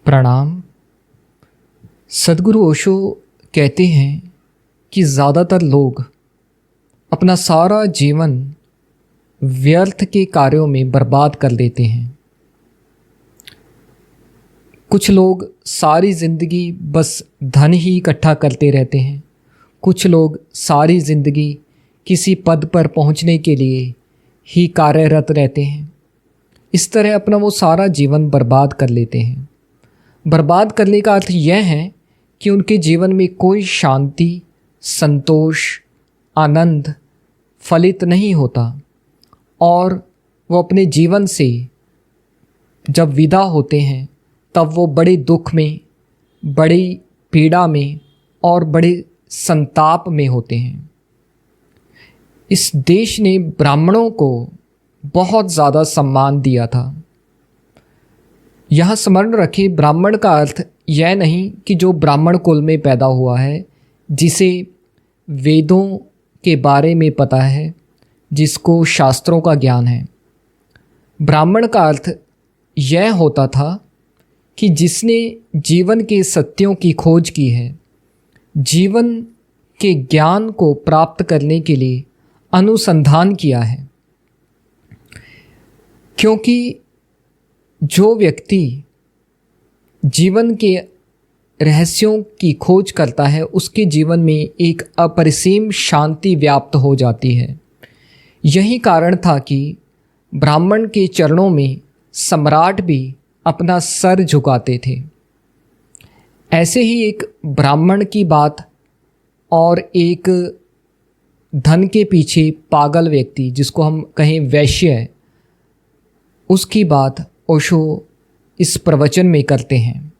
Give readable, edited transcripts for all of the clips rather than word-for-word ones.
प्रणाम। सदगुरु ओशो कहते हैं कि ज़्यादातर लोग अपना सारा जीवन व्यर्थ के कार्यों में बर्बाद कर देते हैं। कुछ लोग सारी ज़िंदगी बस धन ही इकट्ठा करते रहते हैं। कुछ लोग सारी ज़िंदगी किसी पद पर पहुंचने के लिए ही कार्यरत रहते हैं। इस तरह अपना वो सारा जीवन बर्बाद कर लेते हैं। बर्बाद करने का अर्थ यह है कि उनके जीवन में कोई शांति, संतोष, आनंद फलित नहीं होता और वो अपने जीवन से जब विदा होते हैं तब वो बड़े दुख में, बड़ी पीड़ा में और बड़े संताप में होते हैं। इस देश ने ब्राह्मणों को बहुत ज़्यादा सम्मान दिया था। यह स्मरण रखें, ब्राह्मण का अर्थ यह नहीं कि जो ब्राह्मण कुल में पैदा हुआ है, जिसे वेदों के बारे में पता है, जिसको शास्त्रों का ज्ञान है। ब्राह्मण का अर्थ यह होता था कि जिसने जीवन के सत्यों की खोज की है, जीवन के ज्ञान को प्राप्त करने के लिए अनुसंधान किया है। क्योंकि जो व्यक्ति जीवन के रहस्यों की खोज करता है, उसके जीवन में एक अपरिसीम शांति व्याप्त हो जाती है। यही कारण था कि ब्राह्मण के चरणों में सम्राट भी अपना सर झुकाते थे। ऐसे ही एक ब्राह्मण की बात और एक धन के पीछे पागल व्यक्ति, जिसको हम कहें वैश्य, उसकी बात ओशो इस प्रवचन में करते हैं।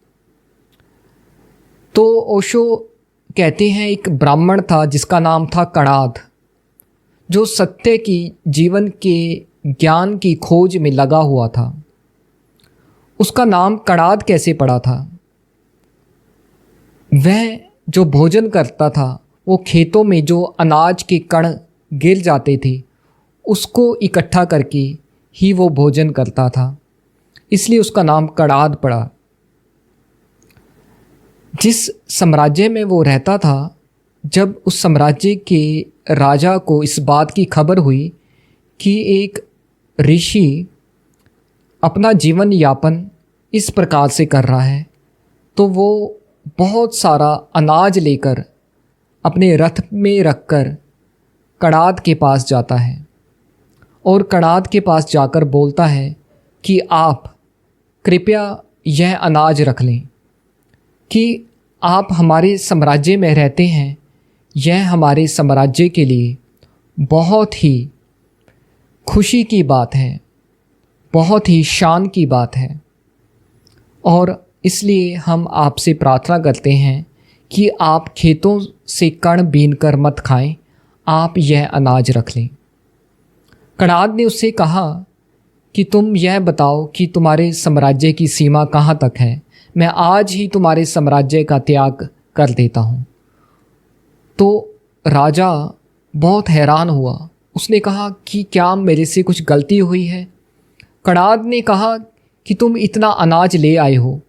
तो ओशो कहते हैं एक ब्राह्मण था जिसका नाम था कणाद, जो सत्य की, जीवन के ज्ञान की खोज में लगा हुआ था। उसका नाम कणाद कैसे पड़ा था? वह जो भोजन करता था, वो खेतों में जो अनाज के कण गिर जाते थे उसको इकट्ठा करके ही वो भोजन करता था, इसलिए उसका नाम कणाद पड़ा। जिस साम्राज्य में वो रहता था, जब उस साम्राज्य के राजा को इस बात की खबर हुई कि एक ऋषि अपना जीवन यापन इस प्रकार से कर रहा है, तो वो बहुत सारा अनाज लेकर अपने रथ में रखकर कणाद के पास जाता है और कणाद के पास जाकर बोलता है कि आप कृपया यह अनाज रख लें कि आप हमारे साम्राज्य में रहते हैं। यह हमारे साम्राज्य के लिए बहुत ही खुशी की बात है, बहुत ही शान की बात है, और इसलिए हम आपसे प्रार्थना करते हैं कि आप खेतों से कण बीन कर मत खाएं, आप यह अनाज रख लें। कणाद ने उससे कहा कि तुम यह बताओ कि तुम्हारे साम्राज्य की सीमा कहाँ तक है, मैं आज ही तुम्हारे साम्राज्य का त्याग कर देता हूँ। तो राजा बहुत हैरान हुआ। उसने कहा कि क्या मेरे से कुछ गलती हुई है? कणाद ने कहा कि तुम इतना अनाज ले आए हो,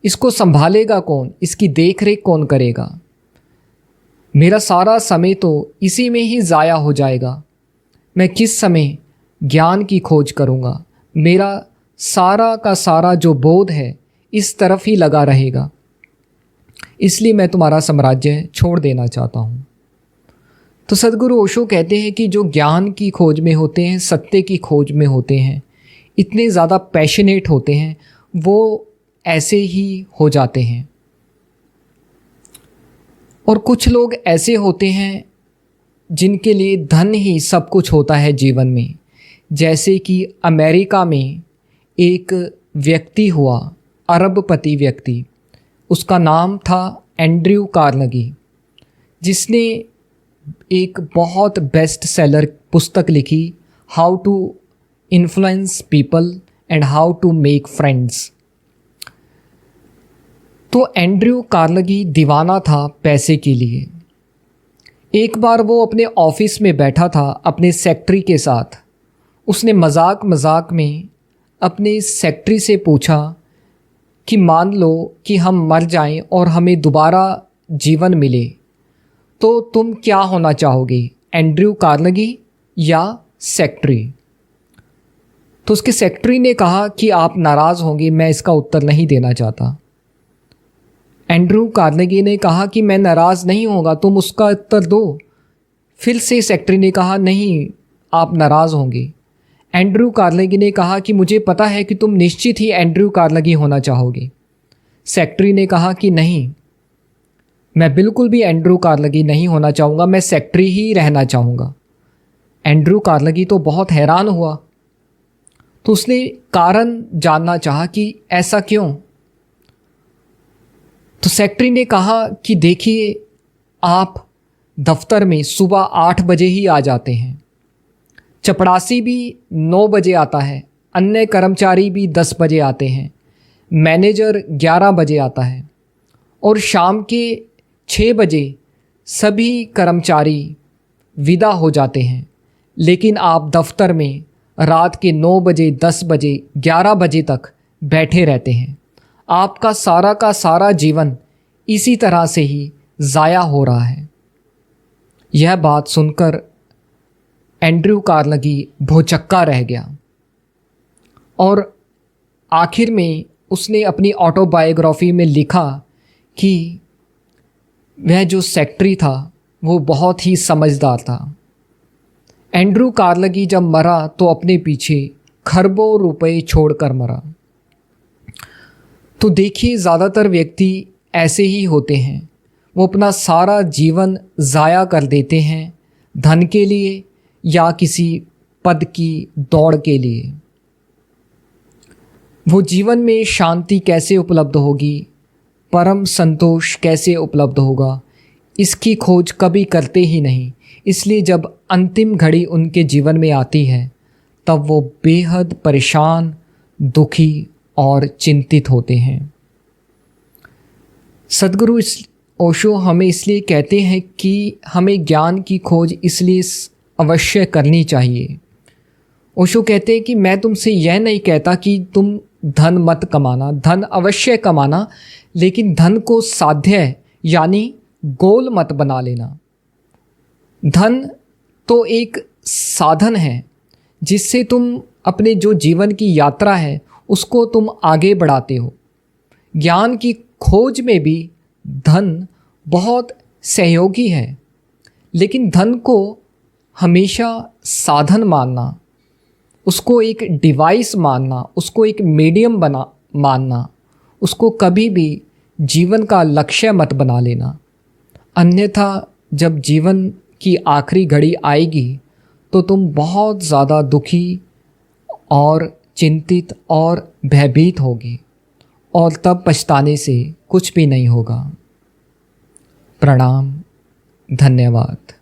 इसको संभालेगा कौन, इसकी देखरेख कौन करेगा? मेरा सारा समय तो इसी में ही ज़ाया हो जाएगा। मैं किस समय ज्ञान की खोज करूँगा? मेरा सारा का सारा जो बोध है इस तरफ ही लगा रहेगा, इसलिए मैं तुम्हारा साम्राज्य छोड़ देना चाहता हूँ। तो सदगुरु ओशो कहते हैं कि जो ज्ञान की खोज में होते हैं, सत्य की खोज में होते हैं, इतने ज़्यादा पैशनेट होते हैं, वो ऐसे ही हो जाते हैं। और कुछ लोग ऐसे होते हैं जिनके लिए धन ही सब कुछ होता है जीवन में। जैसे कि अमेरिका में एक व्यक्ति हुआ, अरबपति व्यक्ति, उसका नाम था एंड्रयू कार्नेगी, जिसने एक बहुत बेस्ट सेलर पुस्तक लिखी, how to influence people and how to make friends. तो एंड्रयू कार्नेगी दीवाना था पैसे के लिए। एक बार वो अपने ऑफिस में बैठा था अपने सेक्रेटरी के साथ। उसने मजाक मजाक में अपने सेक्रेटरी से पूछा कि मान लो कि हम मर जाएं और हमें दोबारा जीवन मिले, तो तुम क्या होना चाहोगे, एंड्रयू कार्नेगी या सेक्रेटरी? तो उसके सेक्रेटरी ने कहा कि आप नाराज़ होंगे, मैं इसका उत्तर नहीं देना चाहता। एंड्रयू कार्नेगी ने कहा कि मैं नाराज़ नहीं होगा, तुम उसका उत्तर दो। फिर से सेक्रेटरी ने कहा नहीं, आप नाराज़ होंगे। एंड्रयू कार्नेगी ने कहा कि मुझे पता है कि तुम निश्चित ही एंड्रयू कार्नेगी होना चाहोगे। सेक्रेटरी ने कहा कि नहीं, मैं बिल्कुल भी एंड्रयू कार्नेगी नहीं होना चाहूँगा, मैं सेक्रेटरी ही रहना चाहूँगा। एंड्रयू कार्नेगी तो बहुत हैरान हुआ, तो उसने कारण जानना चाहा कि ऐसा क्यों। तो सेक्रेटरी ने कहा कि देखिए, आप दफ्तर में सुबह 8 बजे ही आ जाते हैं, चपरासी भी 9 बजे आता है, अन्य कर्मचारी भी 10 बजे आते हैं, मैनेजर 11 बजे आता है और शाम के 6 बजे सभी कर्मचारी विदा हो जाते हैं। लेकिन आप दफ्तर में रात के 9 बजे, 10 बजे, 11 बजे तक बैठे रहते हैं। आपका सारा का सारा जीवन इसी तरह से ही ज़ाया हो रहा है। यह बात सुनकर एंड्रयू कार्नेगी भौचक्का रह गया और आखिर में उसने अपनी ऑटोबायोग्राफी में लिखा कि वह जो सेक्रेटरी था वो बहुत ही समझदार था। एंड्रयू कार्नेगी जब मरा तो अपने पीछे खरबों रुपए छोड़कर मरा। तो देखिए, ज़्यादातर व्यक्ति ऐसे ही होते हैं, वो अपना सारा जीवन ज़ाया कर देते हैं धन के लिए या किसी पद की दौड़ के लिए। वो जीवन में शांति कैसे उपलब्ध होगी, परम संतोष कैसे उपलब्ध होगा, इसकी खोज कभी करते ही नहीं। इसलिए जब अंतिम घड़ी उनके जीवन में आती है तब वो बेहद परेशान, दुखी और चिंतित होते हैं। सद्गुरु ओशो हमें इसलिए कहते हैं कि हमें ज्ञान की खोज इसलिए अवश्य करनी चाहिए। ओशो कहते हैं कि मैं तुमसे यह नहीं कहता कि तुम धन मत कमाना, धन अवश्य कमाना, लेकिन धन को साध्य यानी गोल मत बना लेना। धन तो एक साधन है जिससे तुम अपने जो जीवन की यात्रा है उसको तुम आगे बढ़ाते हो। ज्ञान की खोज में भी धन बहुत सहयोगी है, लेकिन धन को हमेशा साधन मानना, उसको एक डिवाइस मानना, उसको एक मीडियम मानना, उसको कभी भी जीवन का लक्ष्य मत बना लेना। अन्यथा जब जीवन की आखिरी घड़ी आएगी तो तुम बहुत ज़्यादा दुखी और चिंतित और भयभीत होगी और तब पछताने से कुछ भी नहीं होगा। प्रणाम, धन्यवाद।